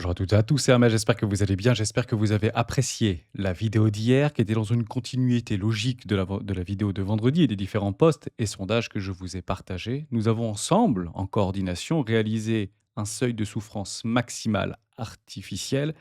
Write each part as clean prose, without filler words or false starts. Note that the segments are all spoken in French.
Bonjour à toutes et à tous, c'est Ahmed, j'espère que vous allez bien, j'espère que vous avez apprécié la vidéo d'hier qui était dans une continuité logique de la vidéo de vendredi et des différents posts et sondages que je vous ai partagés. Nous avons ensemble, en coordination, réalisé un seuil de souffrance maximale artificielle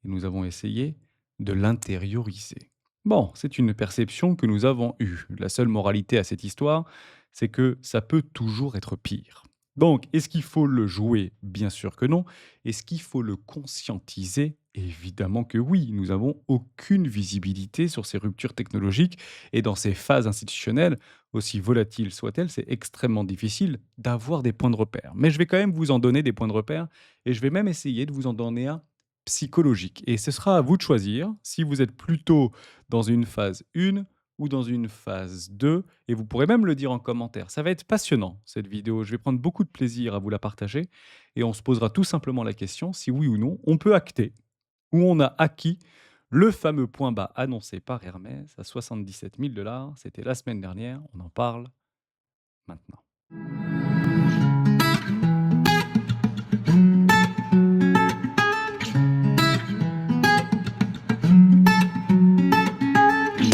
et nous avons essayé de l'intérioriser. Bon, c'est une perception que nous avons eue. La seule moralité à cette histoire, c'est que ça peut toujours être pire. Donc, est-ce qu'il faut le jouer? Bien sûr que non. Est-ce qu'il faut le conscientiser? Évidemment que oui, nous n'avons aucune visibilité sur ces ruptures technologiques et dans ces phases institutionnelles, aussi volatiles soient-elles, c'est extrêmement difficile d'avoir des points de repère. Mais je vais quand même vous en donner des points de repère et je vais même essayer de vous en donner un psychologique. Et ce sera à vous de choisir si vous êtes plutôt dans une phase 1 ou dans une phase 2 et vous pourrez même le dire en commentaire. Ça va être passionnant cette vidéo, je vais prendre beaucoup de plaisir à vous la partager et on se posera tout simplement la question si oui ou non on peut acter ou on a acquis le fameux point bas annoncé par Hermès à 77 000 $. C'était la semaine dernière, on en parle maintenant.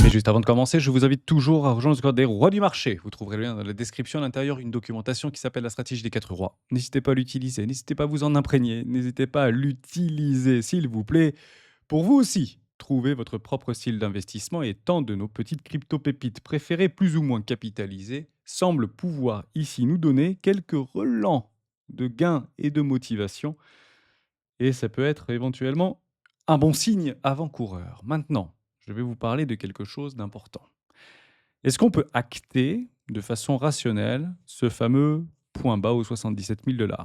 Mais juste avant de commencer, je vous invite toujours à rejoindre le Discord des rois du marché. Vous trouverez le lien dans la description à l'intérieur, une documentation qui s'appelle la stratégie des 4 rois. N'hésitez pas à l'utiliser, n'hésitez pas à vous en imprégner, n'hésitez pas à l'utiliser, s'il vous plaît. Pour vous aussi, trouvez votre propre style d'investissement et tant de nos petites crypto-pépites préférées, plus ou moins capitalisées, semblent pouvoir ici nous donner quelques relents de gains et de motivation. Et ça peut être éventuellement un bon signe avant-coureur. Maintenant, je vais vous parler de quelque chose d'important. Est-ce qu'on peut acter de façon rationnelle ce fameux point bas aux 77 000 $?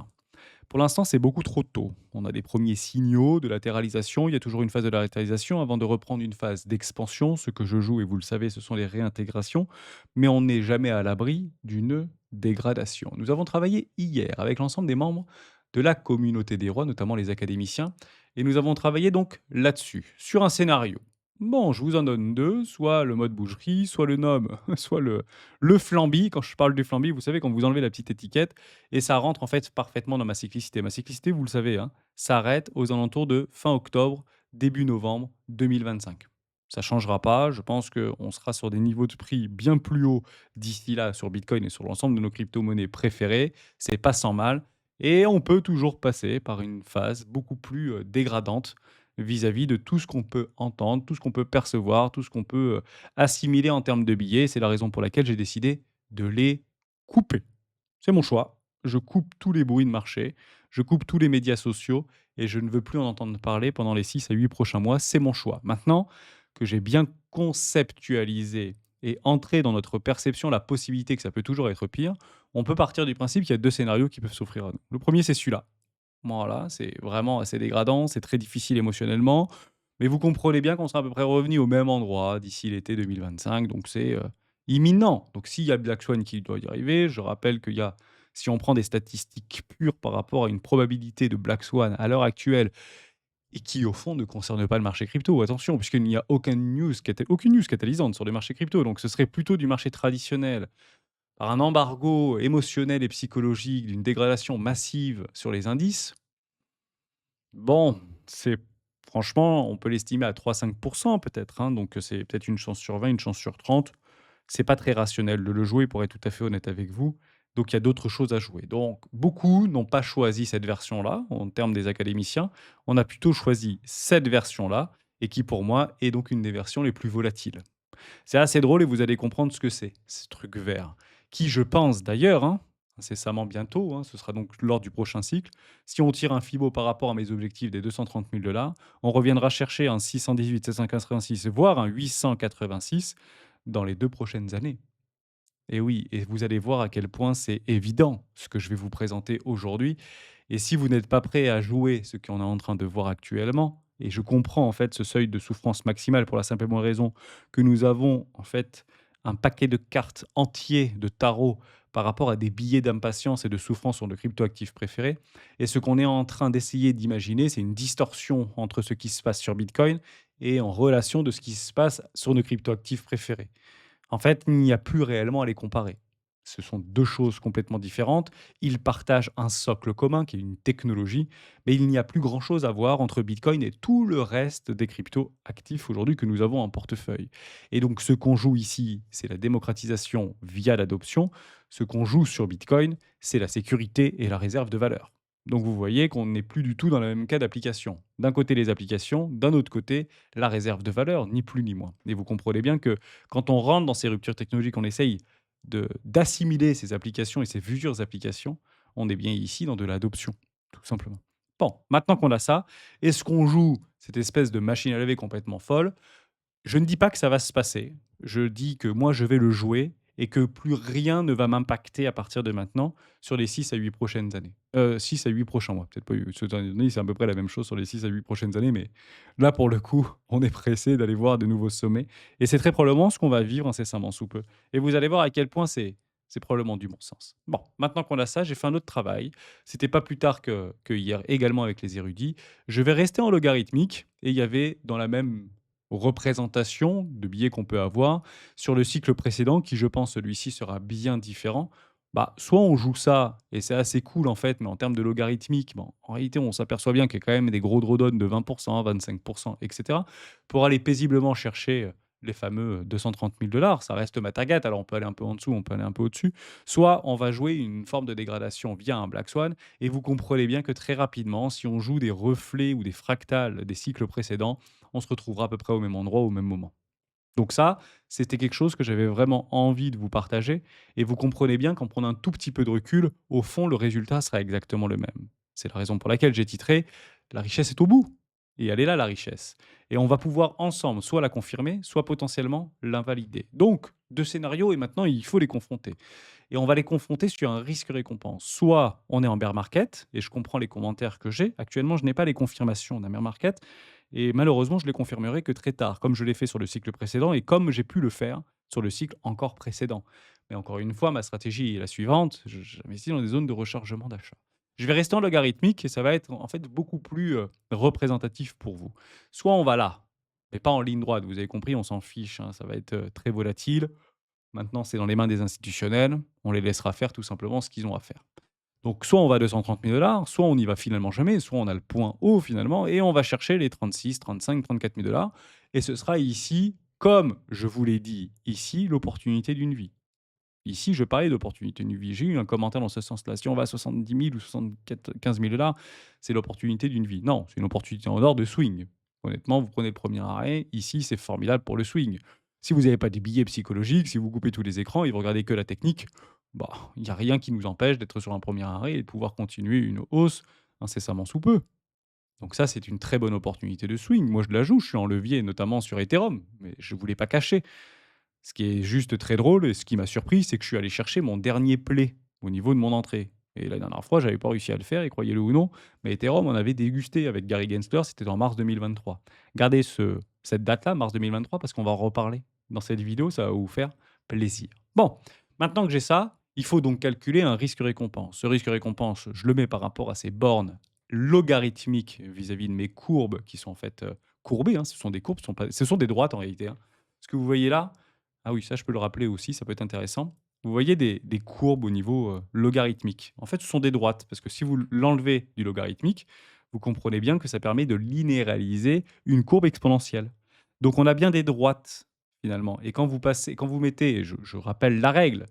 Pour l'instant, c'est beaucoup trop tôt. On a des premiers signaux de latéralisation. Il y a toujours une phase de latéralisation avant de reprendre une phase d'expansion. Ce que je joue, et vous le savez, ce sont les réintégrations. Mais on n'est jamais à l'abri d'une dégradation. Nous avons travaillé hier avec l'ensemble des membres de la communauté des rois, notamment les académiciens. Et nous avons travaillé donc là-dessus, sur un scénario. Bon, je vous en donne deux, soit le mode boucherie, soit le nom, soit le flamby. Quand je parle du flamby, vous savez, quand vous enlevez la petite étiquette, et ça rentre en fait parfaitement dans ma cyclicité. Ma cyclicité, vous le savez, hein, s'arrête aux alentours de fin octobre, début novembre 2025. Ça ne changera pas. Je pense qu'on sera sur des niveaux de prix bien plus hauts d'ici là sur Bitcoin et sur l'ensemble de nos crypto-monnaies préférées. C'est pas sans mal. Et on peut toujours passer par une phase beaucoup plus dégradante vis-à-vis de tout ce qu'on peut entendre, tout ce qu'on peut percevoir, tout ce qu'on peut assimiler en termes de billets. C'est la raison pour laquelle j'ai décidé de les couper. C'est mon choix. Je coupe tous les bruits de marché, je coupe tous les médias sociaux et je ne veux plus en entendre parler pendant les 6 à 8 prochains mois. C'est mon choix. Maintenant que j'ai bien conceptualisé et entré dans notre perception la possibilité que ça peut toujours être pire, on peut partir du principe qu'il y a deux scénarios qui peuvent s'offrir à nous. Le premier, c'est celui-là. Voilà, c'est vraiment assez dégradant, c'est très difficile émotionnellement, mais vous comprenez bien qu'on sera à peu près revenu au même endroit d'ici l'été 2025, donc c'est imminent. Donc s'il y a Black Swan qui doit y arriver, je rappelle qu'il y a, si on prend des statistiques pures par rapport à une probabilité de Black Swan à l'heure actuelle, et qui au fond ne concerne pas le marché crypto, attention, puisqu'il n'y a aucune news catalysante sur les marchés crypto, donc ce serait plutôt du marché traditionnel, par un embargo émotionnel et psychologique d'une dégradation massive sur les indices. Bon, c'est franchement, on peut l'estimer à 3-5 peut-être, hein, donc c'est peut-être une chance sur 20, une chance sur 30. C'est pas très rationnel de le jouer pour être tout à fait honnête avec vous. Donc il y a d'autres choses à jouer. Donc beaucoup n'ont pas choisi cette version-là en termes des académiciens. On a plutôt choisi cette version-là et qui pour moi est donc une des versions les plus volatiles. C'est assez drôle et vous allez comprendre ce que c'est, ce truc vert. Qui, je pense d'ailleurs, hein, incessamment bientôt, hein, ce sera donc lors du prochain cycle, si on tire un FIBO par rapport à mes objectifs des 230 000 $, on reviendra chercher un 618, 786, voire un 886 dans les 2 prochaines années. Et oui, et vous allez voir à quel point c'est évident ce que je vais vous présenter aujourd'hui. Et si vous n'êtes pas prêt à jouer ce qu'on est en train de voir actuellement, et je comprends en fait ce seuil de souffrance maximale pour la simple et bonne raison que nous avons en fait un paquet de cartes entier de tarot par rapport à des billets d'impatience et de souffrance sur le cryptoactif préféré. Et ce qu'on est en train d'essayer d'imaginer, c'est une distorsion entre ce qui se passe sur Bitcoin et en relation de ce qui se passe sur nos cryptoactifs préférés. En fait, il n'y a plus réellement à les comparer. Ce sont 2 choses complètement différentes. Ils partagent un socle commun qui est une technologie, mais il n'y a plus grand-chose à voir entre Bitcoin et tout le reste des cryptos actifs aujourd'hui que nous avons en portefeuille. Et donc ce qu'on joue ici, c'est la démocratisation via l'adoption. Ce qu'on joue sur Bitcoin, c'est la sécurité et la réserve de valeur. Donc vous voyez qu'on n'est plus du tout dans le même cas d'application. D'un côté les applications, d'un autre côté la réserve de valeur, ni plus ni moins. Et vous comprenez bien que quand on rentre dans ces ruptures technologiques, on essaye d'assimiler ces applications et ces futures applications, on est bien ici dans de l'adoption, tout simplement. Bon, maintenant qu'on a ça, est-ce qu'on joue cette espèce de machine à laver complètement folle? Je ne dis pas que ça va se passer. Je dis que moi, je vais le jouer et que plus rien ne va m'impacter à partir de maintenant sur les 6 à 8 prochaines années. 6 à 8 prochains mois. Peut-être pas, cette année, c'est à peu près la même chose sur les 6 à 8 prochaines années, mais là, pour le coup, on est pressé d'aller voir de nouveaux sommets. Et c'est très probablement ce qu'on va vivre incessamment sous peu. Et vous allez voir à quel point c'est probablement du bon sens. Bon, maintenant qu'on a ça, j'ai fait un autre travail. C'était pas plus tard que hier, également avec les érudits. Je vais rester en logarithmique et il y avait dans la même représentation de billets qu'on peut avoir sur le cycle précédent qui, je pense, celui-ci sera bien différent. Bah, soit on joue ça et c'est assez cool en fait, mais en termes de logarithmique, bon, en réalité, on s'aperçoit bien qu'il y a quand même des gros drawdowns de 20%, 25%, etc. Pour aller paisiblement chercher les fameux 230 000 dollars, ça reste ma target. Alors on peut aller un peu en dessous, on peut aller un peu au-dessus. Soit on va jouer une forme de dégradation via un Black Swan et vous comprenez bien que très rapidement, si on joue des reflets ou des fractales des cycles précédents, on se retrouvera à peu près au même endroit, au même moment. Donc ça, c'était quelque chose que j'avais vraiment envie de vous partager et vous comprenez bien qu'en prenant un tout petit peu de recul, au fond, le résultat sera exactement le même. C'est la raison pour laquelle j'ai titré «La richesse est au bout» et elle est là, la richesse. Et on va pouvoir ensemble soit la confirmer, soit potentiellement l'invalider. Donc, 2 scénarios et maintenant il faut les confronter et on va les confronter sur un risque-récompense. Soit on est en bear market et je comprends les commentaires que j'ai. Actuellement, je n'ai pas les confirmations d'un bear market et malheureusement, je les confirmerai que très tard, comme je l'ai fait sur le cycle précédent et comme j'ai pu le faire sur le cycle encore précédent. Mais encore une fois, ma stratégie est la suivante, j'investis dans des zones de rechargement d'achat. Je vais rester en logarithmique et ça va être en fait beaucoup plus représentatif pour vous. Soit on va là, mais pas en ligne droite, vous avez compris, on s'en fiche, hein, ça va être très volatile. Maintenant, c'est dans les mains des institutionnels. On les laissera faire tout simplement ce qu'ils ont à faire. Donc, soit on va à 230 000 dollars, soit on n'y va finalement jamais, soit on a le point haut finalement et on va chercher les 36, 35, 34 000 dollars. Et ce sera ici, comme je vous l'ai dit, ici, l'opportunité d'une vie. Ici, je parlais d'opportunité d'une vie. J'ai eu un commentaire dans ce sens-là. Si on va à 70 000 ou 75 000 dollars, c'est l'opportunité d'une vie. Non, c'est une opportunité en or de swing. Honnêtement, vous prenez le premier arrêt. Ici, c'est formidable pour le swing. Si vous n'avez pas des billets psychologiques, si vous coupez tous les écrans et vous regardez que la technique, bah, il n'y a rien qui nous empêche d'être sur un premier arrêt et de pouvoir continuer une hausse incessamment sous peu. Donc ça, c'est une très bonne opportunité de swing. Moi, je la joue. Je suis en levier, notamment sur Ethereum, mais je ne vous l'ai pas caché. Ce qui est juste très drôle et ce qui m'a surpris, c'est que je suis allé chercher mon dernier play au niveau de mon entrée. Et la dernière fois, j'avais pas réussi à le faire, et croyez-le ou non, mais Ethereum, on avait dégusté avec Gary Gensler, c'était en mars 2023. Gardez cette date-là, mars 2023, parce qu'on va en reparler dans cette vidéo, ça va vous faire plaisir. Bon, maintenant que j'ai ça, il faut donc calculer un risque-récompense. Ce risque-récompense, je le mets par rapport à ces bornes logarithmiques vis-à-vis de mes courbes qui sont en fait courbées, hein, ce sont des courbes, ce sont des droites en réalité, hein. Ce que vous voyez là, ah oui, ça je peux le rappeler aussi, ça peut être intéressant. Vous voyez des courbes au niveau, logarithmique. En fait, ce sont des droites parce que si vous l'enlevez du logarithmique, vous comprenez bien que ça permet de linéariser une courbe exponentielle. Donc on a bien des droites finalement et quand vous mettez, je rappelle la règle,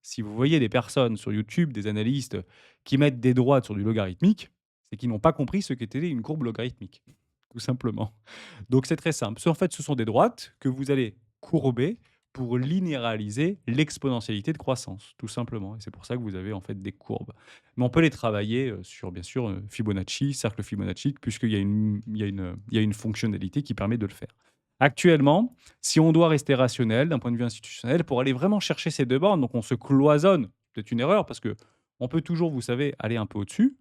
si vous voyez des personnes sur YouTube, des analystes qui mettent des droites sur du logarithmique, c'est qu'ils n'ont pas compris ce qu'était une courbe logarithmique, tout simplement. Donc c'est très simple. En fait, ce sont des droites que vous allez courber pour linéariser l'exponentialité de croissance, tout simplement. Et c'est pour ça que vous avez en fait des courbes. Mais on peut les travailler sur, bien sûr, Fibonacci, cercle Fibonacci, puisqu'il y a une fonctionnalité qui permet de le faire. Actuellement, si on doit rester rationnel d'un point de vue institutionnel, pour aller vraiment chercher ces deux bornes, donc on se cloisonne, peut-être une erreur, parce que on peut toujours, vous savez, aller un peu au-dessus,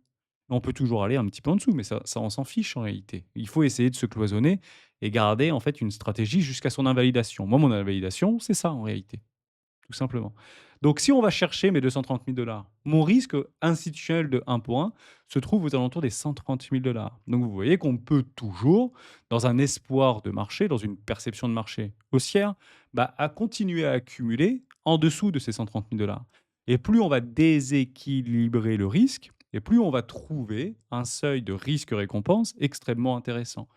on peut toujours aller un petit peu en dessous, mais ça on s'en fiche en réalité. Il faut essayer de se cloisonner et garder en fait une stratégie jusqu'à son invalidation. Moi, mon invalidation, c'est ça en réalité, tout simplement. Donc si on va chercher mes 230 000 dollars, mon risque institutionnel de 1 pour 1 se trouve aux alentours des 130 000 dollars. Donc vous voyez qu'on peut toujours, dans un espoir de marché, dans une perception de marché haussière, bah, à continuer à accumuler en dessous de ces 130 000 dollars. Et plus on va déséquilibrer le risque, et plus on va trouver un seuil de risque-récompense extrêmement intéressant.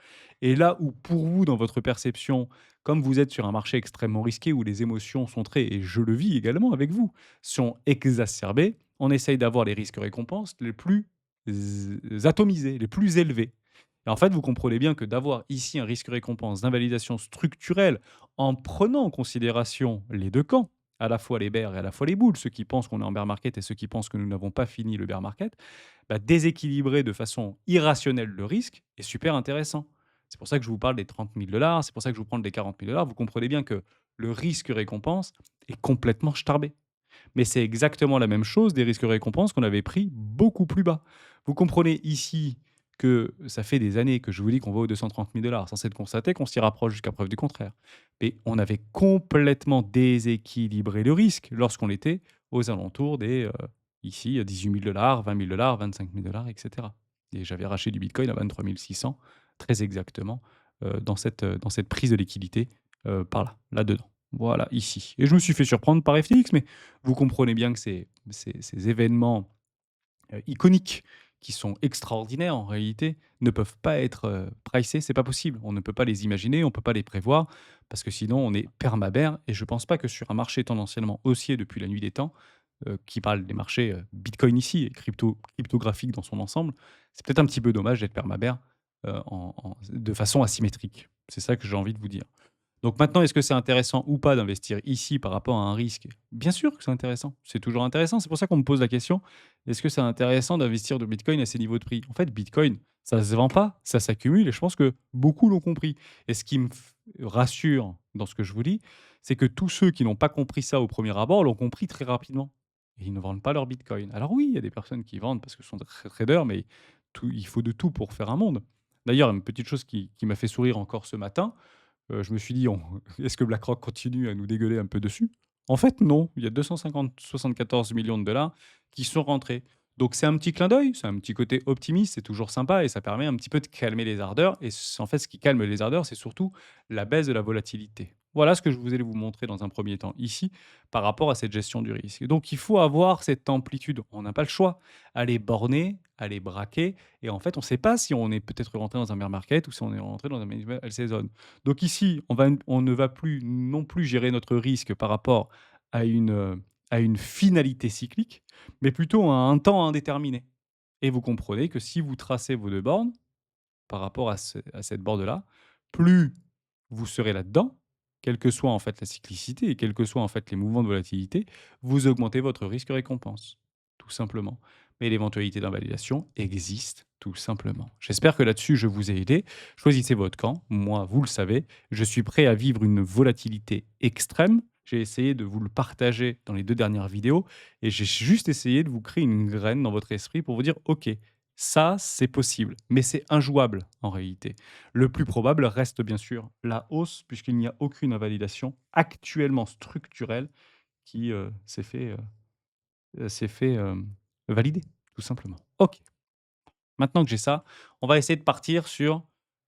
Et là où pour vous, dans votre perception, comme vous êtes sur un marché extrêmement risqué où les émotions sont très, et je le vis également avec vous, sont exacerbées, on essaye d'avoir les risques-récompenses les plus atomisés, les plus élevés. Et en fait, vous comprenez bien que d'avoir ici un risque-récompense d'invalidation structurelle en prenant en considération les deux camps, à la fois les bears et à la fois les bulls, ceux qui pensent qu'on est en bear market et ceux qui pensent que nous n'avons pas fini le bear market, bah, déséquilibrer de façon irrationnelle le risque est super intéressant. C'est pour ça que je vous parle des 30 000 $, c'est pour ça que je vous parle des 40 000 $. Vous comprenez bien que le risque-récompense est complètement starbé. Mais c'est exactement la même chose des risques-récompenses qu'on avait pris beaucoup plus bas. Vous comprenez ici que ça fait des années que je vous dis qu'on va aux 230 000 $, sans être constaté qu'on s'y rapproche jusqu'à preuve du contraire. Mais on avait complètement déséquilibré le risque lorsqu'on était aux alentours des, ici, 18 000 $, 20 000 $, 25 000 $, etc. Et j'avais racheté du Bitcoin à 23 600, très exactement, dans cette prise de liquidité, par là, là-dedans. Voilà, ici. Et je me suis fait surprendre par FTX, mais vous comprenez bien que ces événements iconiques, qui sont extraordinaires en réalité, ne peuvent pas être pricés, c'est pas possible. On ne peut pas les imaginer, on ne peut pas les prévoir, parce que sinon on est permabère. Et je pense pas que sur un marché tendanciellement haussier depuis la nuit des temps, qui parle des marchés Bitcoin ici et cryptographique dans son ensemble, c'est peut-être un petit peu dommage d'être permabère de façon asymétrique. C'est ça que j'ai envie de vous dire. Donc maintenant, est-ce que c'est intéressant ou pas d'investir ici par rapport à un risque? Bien sûr que c'est intéressant. C'est toujours intéressant. C'est pour ça qu'on me pose la question, est-ce que c'est intéressant d'investir de Bitcoin à ces niveaux de prix? En fait, Bitcoin, ça ne se vend pas, ça s'accumule et je pense que beaucoup l'ont compris. Et ce qui me rassure dans ce que je vous dis, c'est que tous ceux qui n'ont pas compris ça au premier abord l'ont compris très rapidement. Et ils ne vendent pas leur Bitcoin. Alors oui, il y a des personnes qui vendent parce que ce sont des traders, mais il faut de tout pour faire un monde. D'ailleurs, une petite chose qui m'a fait sourire encore ce matin, je me suis dit: «On est-ce que BlackRock continue à nous dégueuler un peu dessus?» En fait, non, il y a 274 millions de dollars qui sont rentrés. Donc c'est un petit clin d'œil, c'est un petit côté optimiste, c'est toujours sympa et ça permet un petit peu de calmer les ardeurs et en fait, ce qui calme les ardeurs, c'est surtout la baisse de la volatilité. Voilà ce que je vous allais vous montrer dans un premier temps ici, par rapport à cette gestion du risque. Donc il faut avoir cette amplitude. On n'a pas le choix. Aller borner, aller braquer et en fait, on ne sait pas si on est peut-être rentré dans un bear market ou si on est rentré dans un manuel season. Donc ici, on ne va plus non plus gérer notre risque par rapport à une finalité cyclique, mais plutôt à un temps indéterminé. Et vous comprenez que si vous tracez vos 2 bornes par rapport à cette borne-là, plus vous serez là-dedans, quelle que soit en fait la cyclicité et quels que soient en fait les mouvements de volatilité, vous augmentez votre risque récompense, tout simplement. Mais l'éventualité d'invalidation existe tout simplement. J'espère que là-dessus je vous ai aidé. Choisissez votre camp. Moi, vous le savez, je suis prêt à vivre une volatilité extrême. J'ai essayé de vous le partager dans les 2 dernières vidéos et j'ai juste essayé de vous créer une graine dans votre esprit pour vous dire: «OK, ça, c'est possible, mais c'est injouable en réalité». Le plus probable reste bien sûr la hausse, puisqu'il n'y a aucune invalidation actuellement structurelle qui s'est fait valider, tout simplement. Ok, maintenant que j'ai ça, on va essayer de partir sur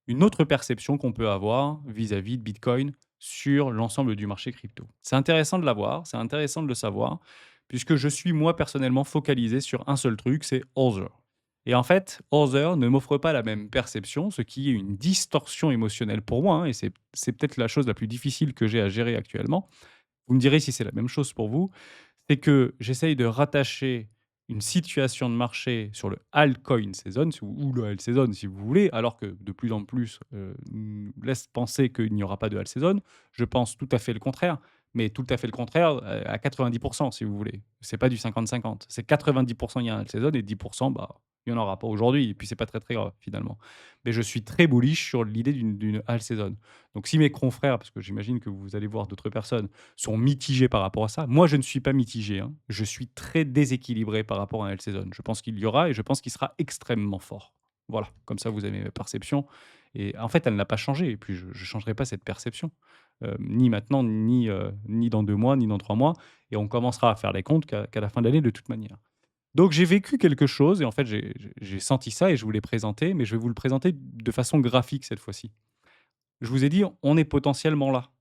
une autre perception qu'on peut avoir vis-à-vis de Bitcoin sur l'ensemble du marché crypto. C'est intéressant de l'avoir, c'est intéressant de le savoir, puisque je suis moi personnellement focalisé sur un seul truc, c'est Other. Et en fait, Other ne m'offre pas la même perception, ce qui est une distorsion émotionnelle pour moi, hein, et c'est peut-être la chose la plus difficile que j'ai à gérer actuellement. Vous me direz si c'est la même chose pour vous. C'est que j'essaye de rattacher une situation de marché sur le altcoin season ou le alt season si vous voulez, alors que de plus en plus nous laisse penser qu'il n'y aura pas de alt season. Je pense tout à fait le contraire, mais tout à fait le contraire à 90% si vous voulez. C'est pas du 50-50. C'est 90% il y a un alt season et 10% bah, il n'y en aura pas aujourd'hui. Et puis c'est pas très très grave finalement. Mais je suis très bullish sur l'idée d'une alt season. Donc si mes confrères, parce que j'imagine que vous allez voir d'autres personnes, sont mitigés par rapport à ça. Moi, je ne suis pas mitigé, hein. Je suis très déséquilibré par rapport à un L-Season. Je pense qu'il y aura et je pense qu'il sera extrêmement fort. Voilà, comme ça vous avez ma perception. Et en fait, elle n'a pas changé. Et puis, je ne changerai pas cette perception. Ni maintenant, ni dans 2 mois, ni dans 3 mois. Et on commencera à faire les comptes qu'à la fin de l'année de toute manière. Donc j'ai vécu quelque chose et en fait j'ai senti ça et je vous l'ai présenté, mais je vais vous le présenter de façon graphique cette fois-ci. Je vous ai dit, on est potentiellement là.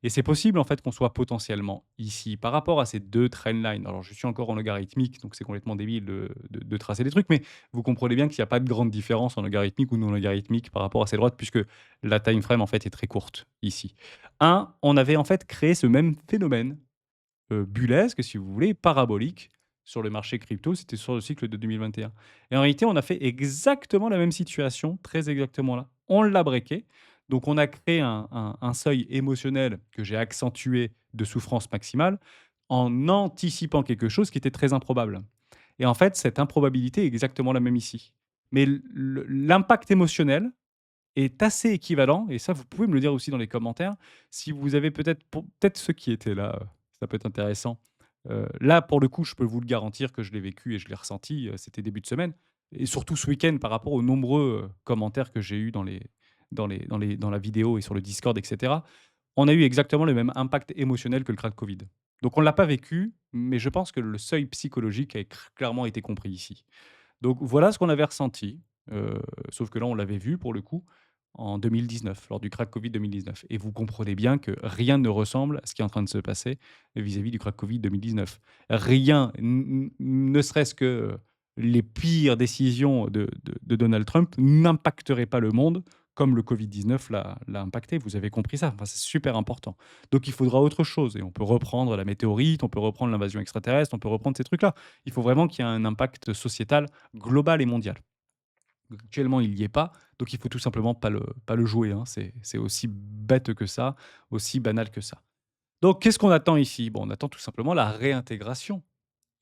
Et c'est possible en fait qu'on soit potentiellement ici par rapport à ces 2 trendlines. Alors je suis encore en logarithmique, donc c'est complètement débile de tracer des trucs, mais vous comprenez bien qu'il y a pas de grande différence en logarithmique ou non logarithmique par rapport à ces droites puisque la time frame en fait est très courte ici. On avait en fait créé ce même phénomène, bullesque si vous voulez, parabolique sur le marché crypto, c'était sur le cycle de 2021. Et en réalité, on a fait exactement la même situation, très exactement là. On l'a breaké, donc on a créé un seuil émotionnel que j'ai accentué de souffrance maximale en anticipant quelque chose qui était très improbable. Et en fait, cette improbabilité est exactement la même ici. Mais l'impact émotionnel est assez équivalent et ça, vous pouvez me le dire aussi dans les commentaires. Si vous avez peut-être pour peut-être ceux qui étaient là, ça peut être intéressant. Là, pour le coup, je peux vous le garantir que je l'ai vécu et je l'ai ressenti, c'était début de semaine et surtout ce week-end par rapport aux nombreux, commentaires que j'ai eus dans la vidéo et sur le Discord et cetera. On a eu exactement le même impact émotionnel que le crack Covid. Donc on ne l'a pas vécu, mais je pense que le seuil psychologique a clairement été compris ici. Donc voilà ce qu'on avait ressenti, sauf que là, on l'avait vu pour le coup en 2019, lors du crack Covid 2019 et vous comprenez bien que rien ne ressemble à ce qui est en train de se passer vis-à-vis du crack Covid 2019. Rien, ne serait-ce que, les pires décisions de Donald Trump n'impacteraient pas le monde comme le Covid-19 l'a impacté. Vous avez compris ça? Enfin, c'est super important. Donc il faudra autre chose et on peut reprendre la météorite, on peut reprendre l'invasion extraterrestre, on peut reprendre ces trucs-là. Il faut vraiment qu'il y ait un impact sociétal global et mondial. Actuellement, il n'y est pas, donc il faut tout simplement pas le jouer, hein. C'est aussi bête que ça, aussi banal que ça. Donc qu'est-ce qu'on attend ici? Bon, on attend tout simplement la réintégration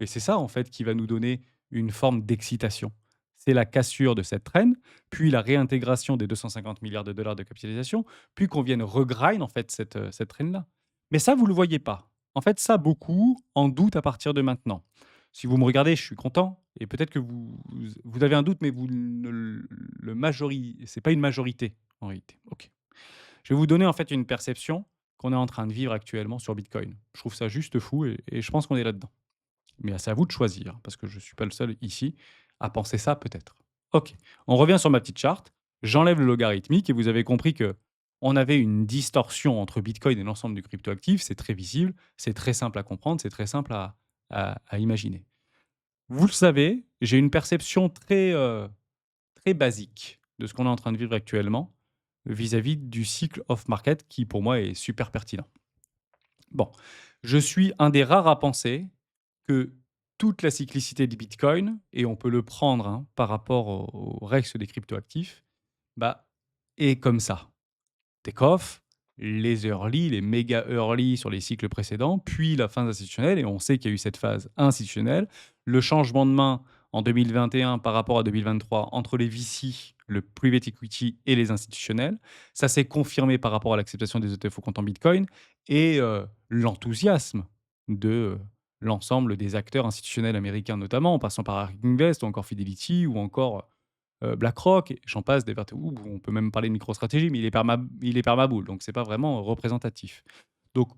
et c'est ça, en fait, qui va nous donner une forme d'excitation. C'est la cassure de cette traîne, puis la réintégration des 250 milliards de dollars de capitalisation, puis qu'on vienne regrind, en fait, cette traîne-là. Mais ça, vous ne le voyez pas. En fait, ça, beaucoup en doutent à partir de maintenant. Si vous me regardez, je suis content et peut-être que vous avez un doute, mais vous ne le c'est pas une majorité, en réalité. OK. Je vais vous donner, en fait, une perception qu'on est en train de vivre actuellement sur bitcoin. Je trouve ça juste fou et je pense qu'on est là-dedans. Mais c'est à vous de choisir, parce que je ne suis pas le seul ici à penser ça peut-être. OK, on revient sur ma petite charte, j'enlève le logarithmique et vous avez compris que on avait une distorsion entre Bitcoin et l'ensemble du cryptoactif, c'est très visible, c'est très simple à comprendre, c'est très simple à imaginer. Vous le savez, j'ai une perception très, très basique de ce qu'on est en train de vivre actuellement, vis-à-vis du cycle off market qui pour moi est super pertinent. Bon, je suis un des rares à penser que toute la cyclicité du Bitcoin, et on peut le prendre hein, par rapport au reste des cryptoactifs, bah, est comme ça. Take-off, les early, les méga early sur les cycles précédents, puis la phase institutionnelle, et on sait qu'il y a eu cette phase institutionnelle, le changement de main en 2021 par rapport à 2023 entre les VC, le private equity et les institutionnels, ça s'est confirmé par rapport à l'acceptation des ETF au compte en Bitcoin et l'enthousiasme de l'ensemble des acteurs institutionnels américains notamment, en passant par ARK Invest ou encore Fidelity ou encore BlackRock, et j'en passe, des ouh, on peut même parler de MicroStrategy, mais il est permabull, donc c'est pas vraiment représentatif. Donc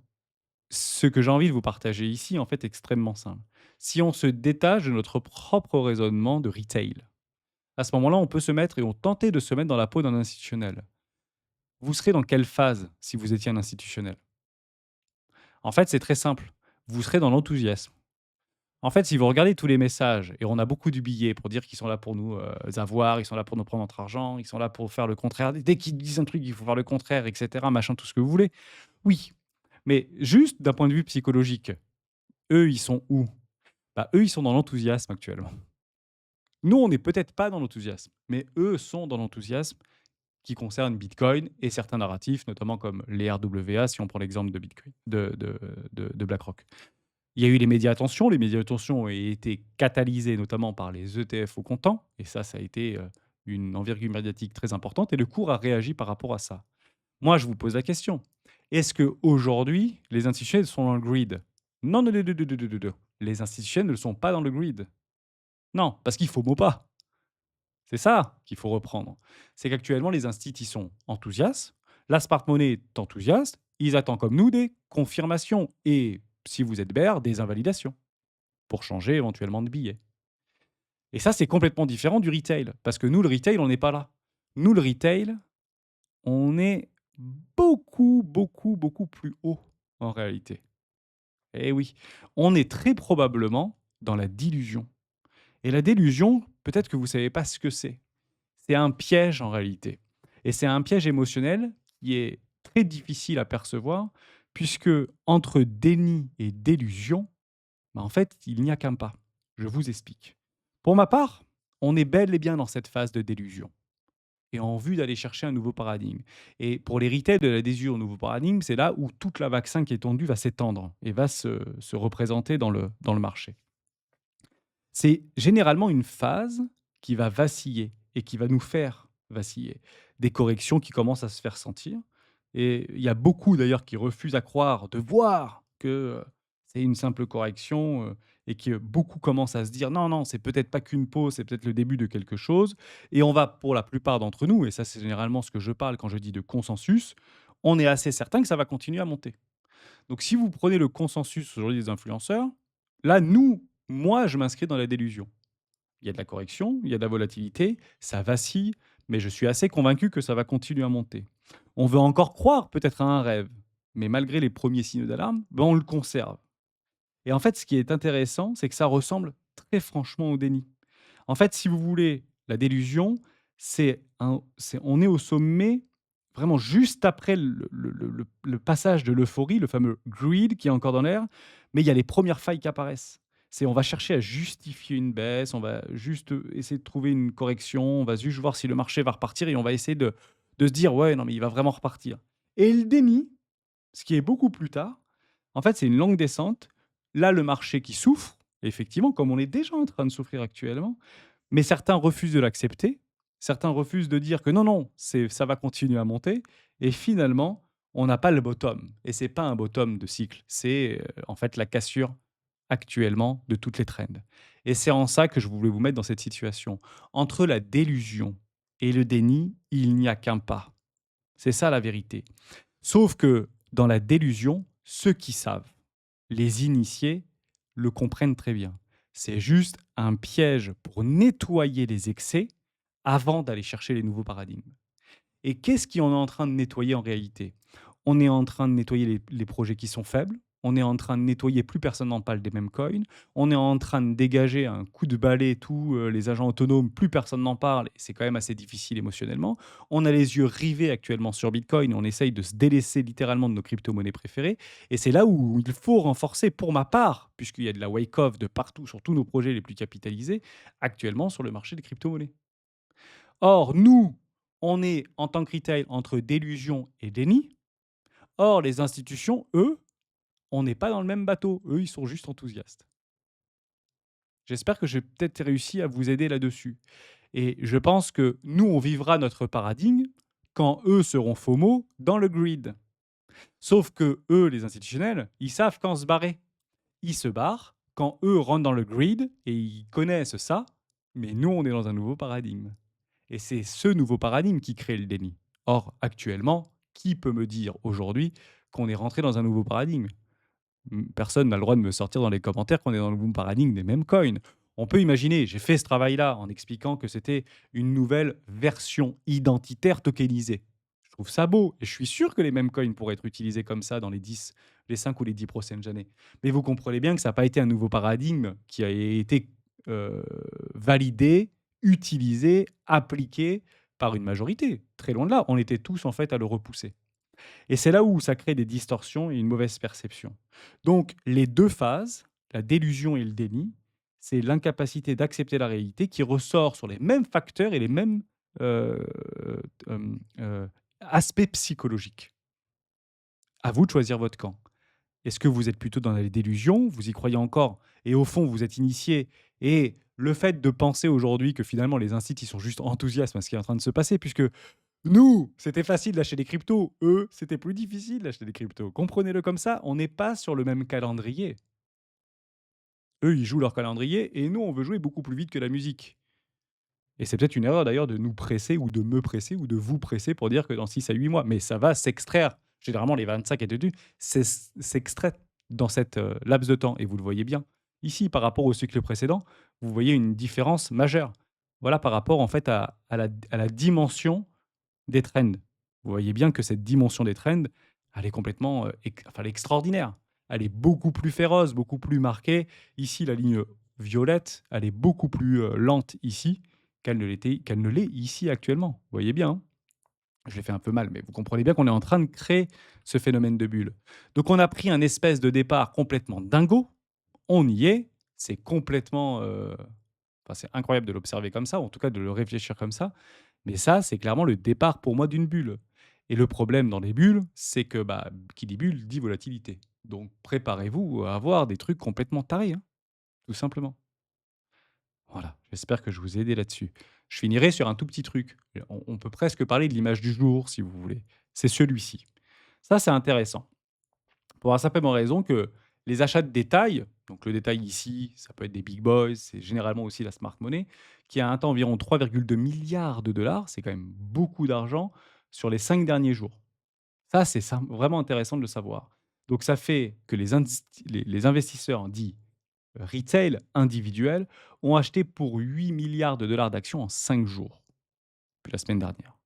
ce que j'ai envie de vous partager ici, en fait, est extrêmement simple. Si on se détache de notre propre raisonnement de retail, à ce moment-là, on peut se mettre et on tentait de se mettre dans la peau d'un institutionnel. Vous serez dans quelle phase si vous étiez un institutionnel? En fait, c'est très simple. Vous serez dans l'enthousiasme. En fait, si vous regardez tous les messages, et on a beaucoup de billets pour dire qu'ils sont là pour nous avoir, ils sont là pour nous prendre notre argent, ils sont là pour faire le contraire. Dès qu'ils disent un truc, il faut faire le contraire, etc. Machin, tout ce que vous voulez. Oui, mais juste d'un point de vue psychologique, eux, ils sont où? Bah, eux, ils sont dans l'enthousiasme actuellement. Nous, on n'est peut-être pas dans l'enthousiasme, mais eux sont dans l'enthousiasme qui concerne Bitcoin et certains narratifs, notamment comme les RWA, si on prend l'exemple de Bitcoin, de BlackRock. Il y a eu les médias attention ont été catalysés notamment par les ETF au comptant, et ça a été une envergure médiatique très importante, et le cours a réagi par rapport à ça. Moi, je vous pose la question, est-ce qu'aujourd'hui, les institutionnels sont dans le grid? Non, non, non, non, non, non, non, non. Les institutionnels ne sont pas dans le grid. Non, parce qu'il faut pas. C'est ça qu'il faut reprendre. C'est qu'actuellement, les instituts, ils sont enthousiastes. La smart money est enthousiaste. Ils attendent comme nous des confirmations et, si vous êtes bear, des invalidations pour changer éventuellement de billet. Et ça, c'est complètement différent du retail. Parce que nous, le retail, on n'est pas là. Nous, le retail, on est beaucoup, beaucoup, beaucoup plus haut en réalité. Eh oui, on est très probablement dans la dilution. Et la délusion, peut-être que vous ne savez pas ce que c'est. C'est un piège en réalité. Et c'est un piège émotionnel qui est très difficile à percevoir, puisque entre déni et délusion, bah, en fait, il n'y a qu'un pas. Je vous explique. Pour ma part, on est bel et bien dans cette phase de délusion et en vue d'aller chercher un nouveau paradigme. Et pour l'héritier de l'adhésion au nouveau paradigme, c'est là où toute la vaccin qui est tendue va s'étendre et va se représenter dans le marché. C'est généralement une phase qui va vaciller et qui va nous faire vaciller. Des corrections qui commencent à se faire sentir et il y a beaucoup d'ailleurs qui refusent à croire, de voir que, c'est une simple correction, et que beaucoup commencent à se dire: «Non, non, c'est peut-être pas qu'une pause, c'est peut-être le début de quelque chose» et on va pour la plupart d'entre nous et ça c'est généralement ce que je parle quand je dis de consensus, on est assez certain que ça va continuer à monter. Donc si vous prenez le consensus aujourd'hui des influenceurs, là, moi, je m'inscris dans la délusion. Il y a de la correction, il y a de la volatilité, ça vacille, mais je suis assez convaincu que ça va continuer à monter. On veut encore croire peut-être à un rêve, mais malgré les premiers signaux d'alarme, ben, on le conserve. Et en fait, ce qui est intéressant, c'est que ça ressemble très franchement au déni. En fait, si vous voulez, la délusion, on est au sommet, vraiment juste après le passage de l'euphorie, le fameux greed qui est encore dans l'air, mais il y a les premières failles qui apparaissent. On va chercher à justifier une baisse, on va juste essayer de trouver une correction, on va juste voir si le marché va repartir et on va essayer de se dire, ouais, non, mais il va vraiment repartir. Et le déni, ce qui est beaucoup plus tard, en fait, c'est une longue descente. Là, le marché qui souffre, effectivement, comme on est déjà en train de souffrir actuellement, mais certains refusent de l'accepter. Certains refusent de dire que non, non, ça va continuer à monter. Et finalement, on n'a pas le bottom. Et c'est pas un bottom de cycle. C'est en fait la cassure actuellement de toutes les trends. Et c'est en ça que je voulais vous mettre dans cette situation. Entre la délusion et le déni, il n'y a qu'un pas. C'est ça la vérité. Sauf que dans la délusion, ceux qui savent, les initiés, le comprennent très bien. C'est juste un piège pour nettoyer les excès avant d'aller chercher les nouveaux paradigmes. Et qu'est-ce qu'on est en train de nettoyer en réalité? On est en train de nettoyer les projets qui sont faibles. On est en train de nettoyer, plus personne n'en parle des mêmes coins. On est en train de dégager un coup de balai tous les agents autonomes, plus personne n'en parle. Et c'est quand même assez difficile émotionnellement. On a les yeux rivés actuellement sur Bitcoin. On essaye de se délaisser littéralement de nos crypto-monnaies préférées. Et c'est là où il faut renforcer, pour ma part, puisqu'il y a de la wake-off de partout sur tous nos projets les plus capitalisés, actuellement sur le marché des crypto-monnaies. Or, nous, on est en tant que retail entre délusion et déni. Or, les institutions, eux, on n'est pas dans le même bateau. Eux, ils sont juste enthousiastes. J'espère que j'ai peut-être réussi à vous aider là-dessus. Et je pense que nous, on vivra notre paradigme quand eux seront FOMO dans le grid. Sauf que eux, les institutionnels, ils savent quand se barrer. Ils se barrent quand eux rentrent dans le grid et ils connaissent ça. Mais nous, on est dans un nouveau paradigme. Et c'est ce nouveau paradigme qui crée le déni. Or, actuellement, qui peut me dire aujourd'hui qu'on est rentré dans un nouveau paradigme? Personne n'a le droit de me sortir dans les commentaires qu'on est dans le nouveau paradigme des mêmes coins. On peut imaginer, j'ai fait ce travail-là en expliquant que c'était une nouvelle version identitaire tokenisée. Je trouve ça beau et je suis sûr que les mêmes coins pourraient être utilisés comme ça dans les 5 ou les 10 prochaines années. Mais vous comprenez bien que ça n'a pas été un nouveau paradigme qui a été euh, validé, utilisé, appliqué par une majorité. Très loin de là, on était tous en fait à le repousser. Et c'est là où ça crée des distorsions et une mauvaise perception. Donc, les 2 phases, la délusion et le déni, c'est l'incapacité d'accepter la réalité qui ressort sur les mêmes facteurs et les mêmes, heu, aspects psychologiques. À vous de choisir votre camp. Est-ce que vous êtes plutôt dans la délusion? Vous y croyez encore et au fond, vous êtes initié et le fait de penser aujourd'hui que finalement les instituts ils sont juste enthousiastes à ce qui est en train de se passer puisque nous, c'était facile d'acheter des cryptos. Eux, c'était plus difficile d'acheter des cryptos. Comprenez-le comme ça, on n'est pas sur le même calendrier. Eux, ils jouent leur calendrier et nous, on veut jouer beaucoup plus vite que la musique. Et c'est peut-être une erreur d'ailleurs de nous presser ou de me presser ou de vous presser pour dire que dans 6 à 8 mois. Mais ça va s'extraire. Généralement, les 25 et dessus, s'extrait dans cette laps de temps. Et vous le voyez bien. Ici, par rapport au cycle précédent, vous voyez une différence majeure. Voilà par rapport en fait à la dimension des trends. Vous voyez bien que cette dimension des trends, elle est complètement, elle est extraordinaire. Elle est beaucoup plus féroce, beaucoup plus marquée. Ici, la ligne violette, elle est beaucoup plus, lente ici qu'elle ne l'est ici actuellement. Vous voyez bien, hein? Je l'ai fait un peu mal, mais vous comprenez bien qu'on est en train de créer ce phénomène de bulle. Donc on a pris un espèce de départ complètement dingo, on y est, c'est complètement, c'est incroyable de l'observer comme ça, ou en tout cas de le réfléchir comme ça, mais ça, c'est clairement le départ pour moi d'une bulle. Et le problème dans les bulles, c'est que, bah, qui dit bulle dit volatilité. Donc préparez-vous à avoir des trucs complètement tarés, hein, tout simplement. Voilà, j'espère que je vous ai aidé là-dessus. Je finirai sur un tout petit truc. On peut presque parler de l'image du jour, si vous voulez. C'est celui-ci. Ça, c'est intéressant. Pour la simplement raison que les achats de détail, donc le détail ici, ça peut être des big boys, c'est généralement aussi la smart money, qui a atteint environ 3,2 milliards de dollars, c'est quand même beaucoup d'argent, sur les 5 derniers jours. Ça, vraiment intéressant de le savoir. Donc ça fait que les investisseurs dits retail individuels ont acheté pour 8 milliards de dollars d'actions en 5 jours, depuis la semaine dernière.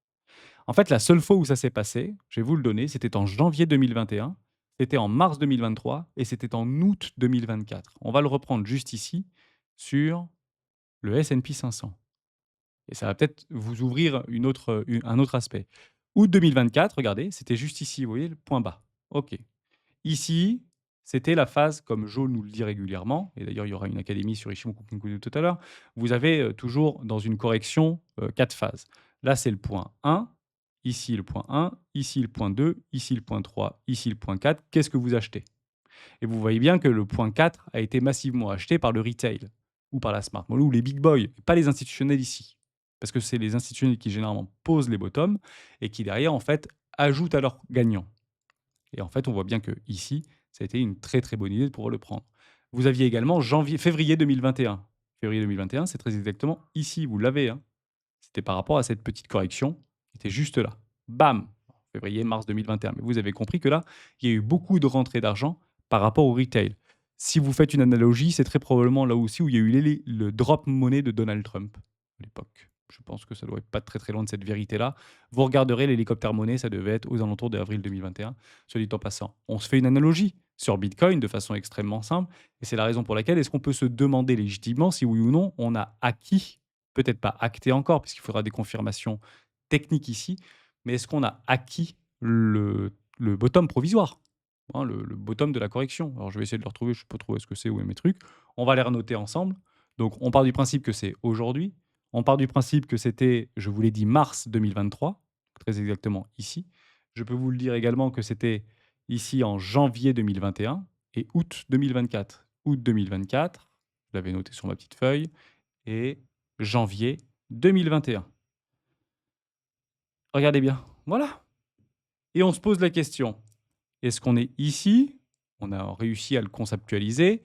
En fait, la seule fois où ça s'est passé, je vais vous le donner, c'était en janvier 2021, c'était en mars 2023 et c'était en août 2024. On va le reprendre juste ici sur le S&P 500 et ça va peut-être vous ouvrir un autre aspect. Août 2024, regardez, c'était juste ici, vous voyez le point bas. OK. Ici, c'était la phase, comme Jo nous le dit régulièrement, et d'ailleurs il y aura une académie sur Ishimoku Kikuyu tout à l'heure, vous avez toujours dans une correction 4 phases. Là, c'est le point 1, ici le point 1, ici le point 2, ici le point 3, ici le point 4. Qu'est-ce que vous achetez? Et vous voyez bien que le point 4 a été massivement acheté par le retail, ou par la smart money, ou les big boys, et pas les institutionnels ici. Parce que c'est les institutionnels qui généralement posent les bottoms et qui derrière, en fait, ajoutent à leurs gagnants. Et en fait, on voit bien que ici, ça a été une très, très bonne idée de pouvoir le prendre. Vous aviez également février 2021. Février 2021, c'est très exactement ici, vous l'avez, hein. C'était par rapport à cette petite correction qui était juste là. Bam! Février, mars 2021. Mais vous avez compris que là, il y a eu beaucoup de rentrées d'argent par rapport au retail. Si vous faites une analogie, c'est très probablement là aussi où il y a eu le drop money de Donald Trump à l'époque. Je pense que ça doit être pas très très loin de cette vérité-là. Vous regarderez l'hélicoptère monnaie, ça devait être aux alentours d'avril 2021, soit dit en passant. On se fait une analogie sur Bitcoin de façon extrêmement simple, et c'est la raison pour laquelle est-ce qu'on peut se demander légitimement si oui ou non on a acquis, peut-être pas acté encore, puisqu'il faudra des confirmations techniques ici, mais est-ce qu'on a acquis le bottom provisoire, hein, le bottom de la correction? Alors je vais essayer de le retrouver, je ne sais pas trop où est-ce que c'est, où est mes trucs. On va les renoter ensemble. Donc on part du principe que c'est aujourd'hui. On part du principe que c'était, je vous l'ai dit, mars 2023, très exactement ici. Je peux vous le dire également que c'était ici en janvier 2021 et août 2024. Août 2024, je l'avais noté sur ma petite feuille, et janvier 2021. Regardez bien, voilà. Et on se pose la question, est-ce qu'on est ici? On a réussi à le conceptualiser.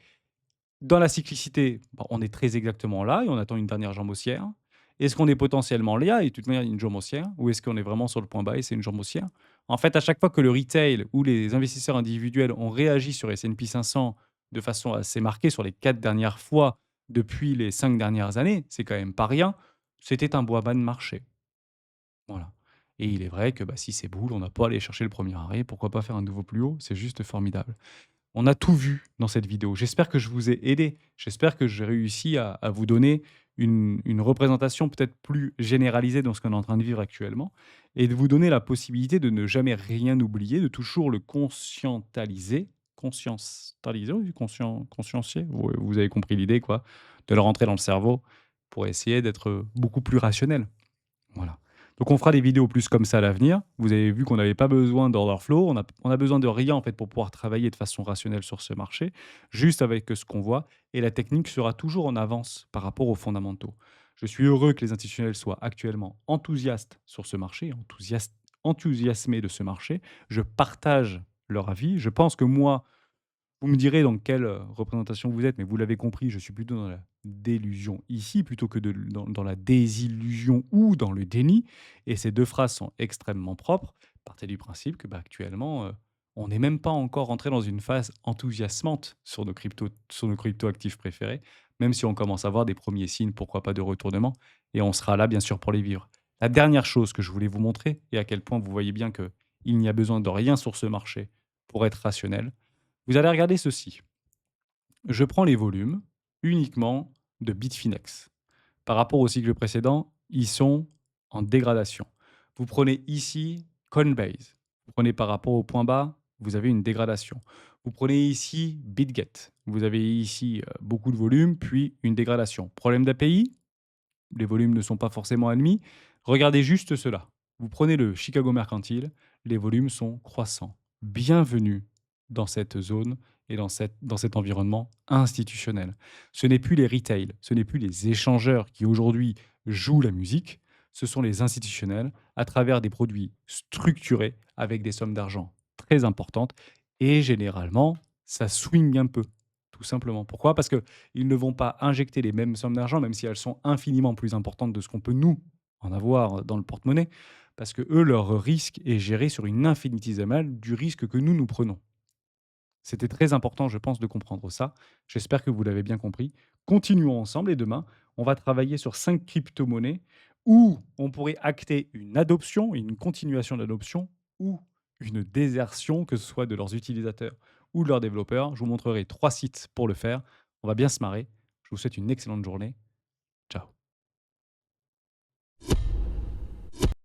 Dans la cyclicité, bah, on est très exactement là et on attend une dernière jambe haussière. Est-ce qu'on est potentiellement là et de toute manière, il y a une jambe haussière? Ou est-ce qu'on est vraiment sur le point bas et c'est une jambe haussière? En fait, à chaque fois que le retail ou les investisseurs individuels ont réagi sur S&P 500 de façon assez marquée sur les 4 dernières fois depuis les 5 dernières années, c'est quand même pas rien, c'était un bois bas de marché. Voilà. Et il est vrai que, bah, si c'est boule, on n'a pas à aller chercher le premier arrêt, pourquoi pas faire un nouveau plus haut? C'est juste formidable. On a tout vu dans cette vidéo. J'espère que je vous ai aidé. J'espère que j'ai réussi à vous donner une représentation peut-être plus généralisée dans ce qu'on est en train de vivre actuellement et de vous donner la possibilité de ne jamais rien oublier, de toujours le conscientaliser, oui, consciencier, vous avez compris l'idée, quoi, de le rentrer dans le cerveau pour essayer d'être beaucoup plus rationnel. Voilà. Donc on fera des vidéos plus comme ça à l'avenir. Vous avez vu qu'on n'avait pas besoin d'order flow, on a besoin de rien en fait pour pouvoir travailler de façon rationnelle sur ce marché, juste avec ce qu'on voit et la technique sera toujours en avance par rapport aux fondamentaux. Je suis heureux que les institutionnels soient actuellement enthousiastes sur ce marché, enthousiasmés de ce marché. Je partage leur avis. Je pense que moi, vous me direz dans quelle, représentation vous êtes, mais vous l'avez compris, je suis plutôt dans la délusion ici, plutôt que dans la désillusion ou dans le déni et ces 2 phrases sont extrêmement propres. Partez du principe que, bah, actuellement, on n'est même pas encore rentré dans une phase enthousiasmante sur nos crypto-actifs préférés, même si on commence à voir des premiers signes, pourquoi pas, de retournement et on sera là, bien sûr, pour les vivre. La dernière chose que je voulais vous montrer et à quel point vous voyez bien qu'il n'y a besoin de rien sur ce marché pour être rationnel, vous allez regarder ceci. Je prends les volumes uniquement de Bitfinex. Par rapport au cycle précédent, ils sont en dégradation. Vous prenez ici Coinbase. Vous prenez par rapport au point bas, vous avez une dégradation. Vous prenez ici BitGet. Vous avez ici beaucoup de volume, puis une dégradation. Problème d'API, les volumes ne sont pas forcément admis. Regardez juste cela. Vous prenez le Chicago Mercantile, les volumes sont croissants. Bienvenue dans cette zone et dans cet environnement institutionnel. Ce n'est plus les retail, ce n'est plus les échangeurs qui aujourd'hui jouent la musique, ce sont les institutionnels à travers des produits structurés avec des sommes d'argent très importantes et généralement, ça swing un peu, tout simplement. Pourquoi? Parce que ils ne vont pas injecter les mêmes sommes d'argent, même si elles sont infiniment plus importantes de ce qu'on peut nous en avoir dans le porte-monnaie, parce que eux, leur risque est géré sur une infinitésimale du risque que nous, nous prenons. C'était très important, je pense, de comprendre ça. J'espère que vous l'avez bien compris. Continuons ensemble et demain, on va travailler sur 5 crypto-monnaies où on pourrait acter une adoption, une continuation d'adoption ou une désertion, que ce soit de leurs utilisateurs ou de leurs développeurs. Je vous montrerai 3 sites pour le faire. On va bien se marrer. Je vous souhaite une excellente journée.